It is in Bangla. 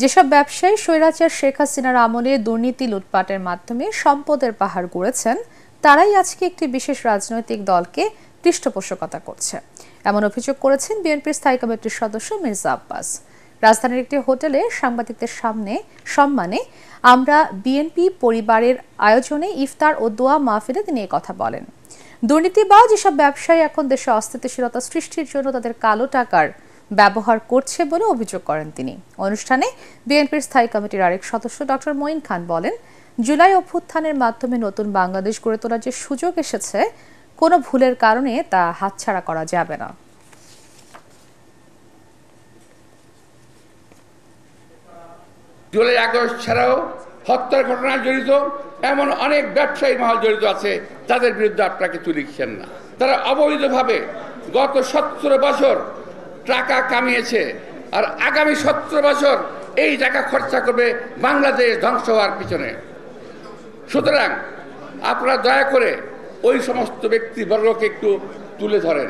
যেসব ব্যবসায়ী স্বৈরাচার শেখ হাসিনার আমলে দুর্নীতি লুটপাটের মাধ্যমে সম্পদের পাহাড় গড়েছেন, তারাই আজকে একটি বিশেষ রাজনৈতিক দলকে পৃষ্ঠপোষকতা করছে, এমন অভিযোগ করেছেন বিএনপির স্থায়ী কমিটির সদস্য মির্জা আব্বাস। রাজধানীর একটি হোটেলে সাংবাদিকদের সম্মানে আমরা বিএনপি পরিবারের আয়োজনে ইফতার ও দোয়া মাহফিলে তিনি এই কথা বলেন। দুর্নীতিবাজ যেসব ব্যবসায়ী এখন দেশে অস্থিতিশীলতা সৃষ্টির জন্য তাদের কালো টাকার ব্যবহার করছে বলে অভিযোগ করেন তিনি। অনুষ্ঠানে বিএনপির স্থায়ী কমিটির আরেক সদস্য ডক্টর মঈন খান বলেন, জুলাই অভ্যুত্থানের মাধ্যমে নতুন বাংলাদেশ গড়ে তোলার যে সুযোগ এসেছে, কোনো ভুলের কারণে তা হাতছাড়া করা যাবে না। জুলাই আগস্ট ছাড়াও হত্যার ঘটনায় জড়িত এমন অনেক ব্যবসায়ী মহল জড়িত আছে, তাদের বিরুদ্ধে আপনারা কিছু লিখছেন না। তারা অবৈধভাবে গত 17 বছর টাকা কামিয়েছে, আর আগামী 17 বছর এই টাকা খরচা করবে বাংলাদেশ ধ্বংস হওয়ার পিছনে। সুতরাং আপনারা দয়া করে ওই সমস্ত ব্যক্তিবর্গকে একটু তুলে ধরেন।